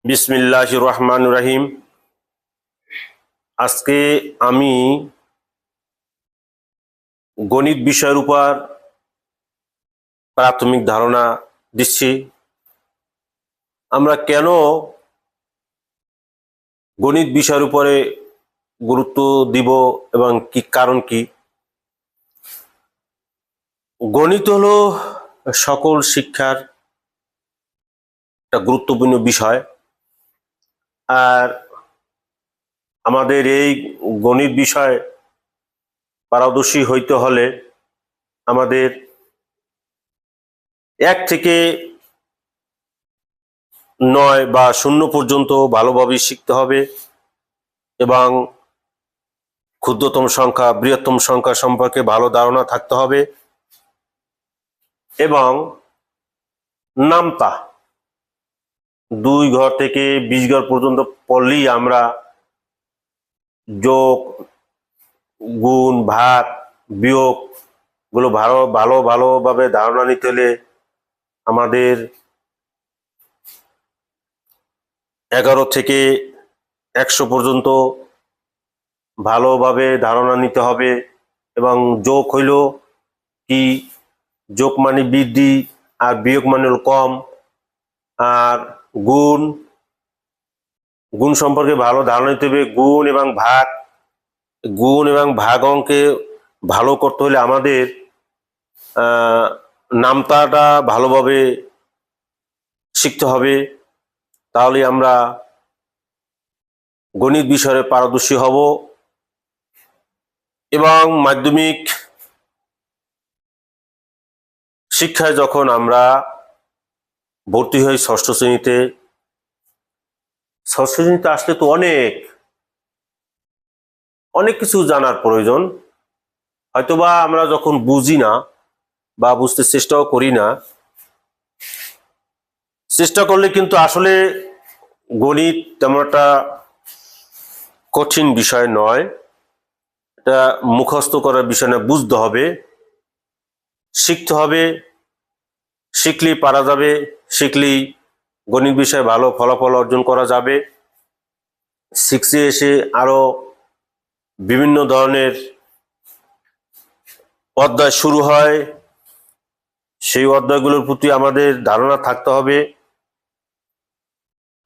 বিসমিল্লাহির রহমানির রহিম। আজকে আমি গণিত বিষয়ের উপর প্রাথমিক ধারণা দিচ্ছি। আমরা কেন গণিত বিষয়ের উপরে গুরুত্ব দিব এবং কি কারণ কি। গণিত হলো সকল শিক্ষার একটা গুরুত্বপূর্ণ বিষয়। আর আমাদের এই গণিত বিষয় পারদর্শী হইতে হলে আমাদের 1 থেকে 9 বা 0 পর্যন্ত ভালোভাবে শিখতে হবে এবং ক্ষুদ্রতম সংখ্যা বৃহত্তম সংখ্যা সম্পর্কে ভালো ধারণা থাকতে হবে এবং নামতা 2 ঘর থেকে 20 ঘর পর্যন্ত পড়লেই আমরা যোগ, গুণ, ভাগ, বিয়োগ গুলো ভালোভাবে ধারণা নিতে হলে আমাদের 11 থেকে 100 পর্যন্ত ভালোভাবে ধারণা নিতে হবে। এবং যোগ হইল কি, যোগ মানে বৃদ্ধি আর বিয়োগ মানে হলো কম। আর গুণ সম্পর্কে ভালো ধারণা নিতে হবে। গুণ এবং ভাগ অঙ্কে ভালো করতে হলে আমাদের নামতাটা ভালোভাবে শিখতে হবে, তাহলে আমরা গণিত বিষয়ে পারদর্শী হব। এবং মাধ্যমিক শিক্ষায় যখন আমরা ভর্তি হই ষষ্ঠ শ্রেণীতে আসলে তো অনেক কিছু জানার প্রয়োজন। হয়তোবা আমরা যখন বুঝি না বা বুঝতে চেষ্টাও করি না, চেষ্টা করলে কিন্তু আসলে গণিত তেমন একটা কঠিন বিষয় নয়। এটা মুখস্থ করার বিষয় না, বুঝতে হবে, শিখতে হবে। শিখলেই পারা যাবে, শিখলেই গণিত বিষয়ে ভালো ফলাফল অর্জন করা যাবে। শিখতে এসে আরো বিভিন্ন ধরনের অধ্যায় শুরু হয়, সেই অধ্যায়গুলোর প্রতি আমাদের ধারণা থাকতে হবে,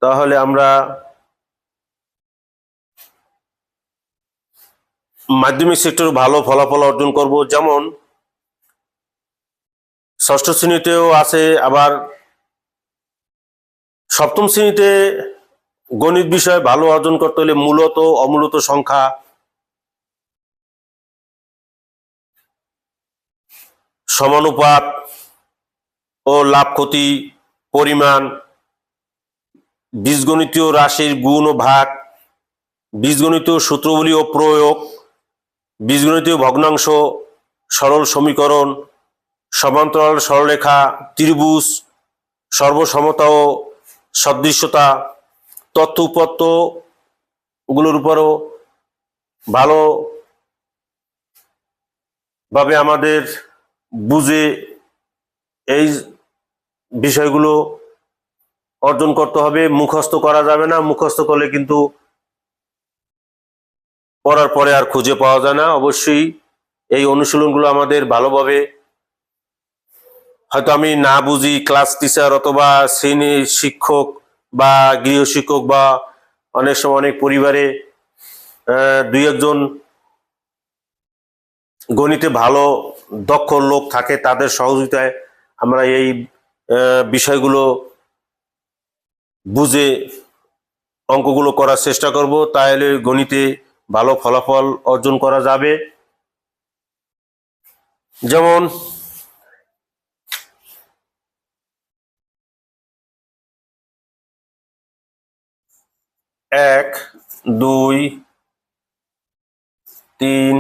তাহলে আমরা মাধ্যমিক সেক্টরে ভালো ফলাফল অর্জন করব। যেমন ষষ্ঠ শ্রেণীতেও আছে, আবার সপ্তম শ্রেণীতে গণিত বিষয়ে ভালো অর্জন করতে হলে মূলত অমূলত সংখ্যা, সমানুপাত ও লাভ ক্ষতি, পরিমাণ, বীজগণিতীয় রাশির গুণ ও ভাগ, বীজগণিতীয় সূত্রগুলি ও প্রয়োগ, বীজগণিতীয় ভগ্নাংশ, সরল সমীকরণ, সমান্তরাল সরলরেখা, ত্রিভুজ, সর্বসমতা ও সদৃশ্যতা, তথ্য উপাত্ত গুলোর উপরও ভালোভাবে আমাদের বুঝে এই বিষয়গুলো অর্জন করতে হবে। মুখস্থ করা যাবে না, মুখস্থ করলে কিন্তু পড়ার পরে আর খুঁজে পাওয়া যায় না। অবশ্যই এই অনুশীলনগুলো আমাদের ভালোভাবে, হয়তো আমি না বুঝি, ক্লাস টিচার অথবা শ্রেণী শিক্ষক বা গৃহশিক্ষক বা অনেক সময় অনেক পরিবারে 2-1 জন গণিতে ভালো দক্ষ লোক থাকে, তাদের সহযোগিতায় আমরা এই বিষয়গুলো বুঝে অঙ্কগুলো করার চেষ্টা করব, তাহলে গণিতে ভালো ফলাফল অর্জন করা যাবে। যেমন 1, 2, 3,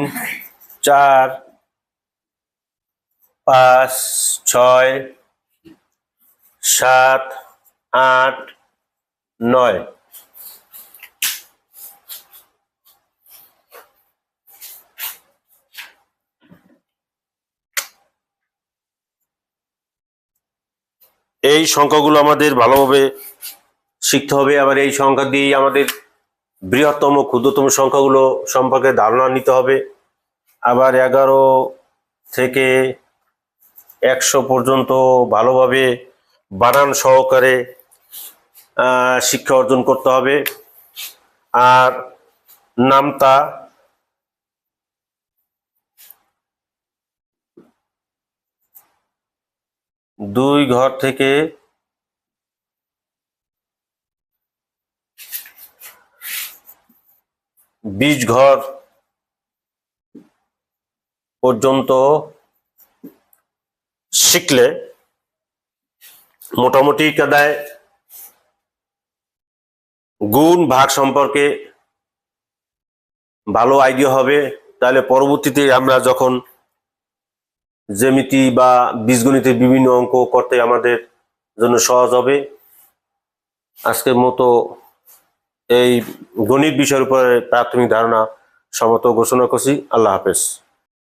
4, 5, 6, 7, 8, 9। এই সংখ্যাগুলো আমাদের ভালোভাবে শিখতে হবে। আবার এই সংখ্যা দিয়েই আমাদের বৃহত্তম ক্ষুদ্রতম সংখ্যাগুলো সম্পর্কে ধারণা নিতে হবে। আবার 11 থেকে 100 পর্যন্ত ভালোভাবে বানান সহকারে শিক্ষা অর্জন করতে হবে। আর নামতা, দুই ঘর থেকে 20 ঘর পর্যন্ত শিখলে মোটামুটি কাদায় গুণ ভাগ সম্পর্কে ভালো আইডিয়া হবে। তাহলে পরবর্তীতে আমরা যখন জ্যামিতি বা বীজগণিতের বিভিন্ন অঙ্ক করতে আমাদের জন্য সহজ হবে। আজকের মতো এই গণিত বিষয়ের উপরে প্রাথমিক ধারণা সমাপ্ত ঘোষণা করছি। আল্লাহ হাফেজ।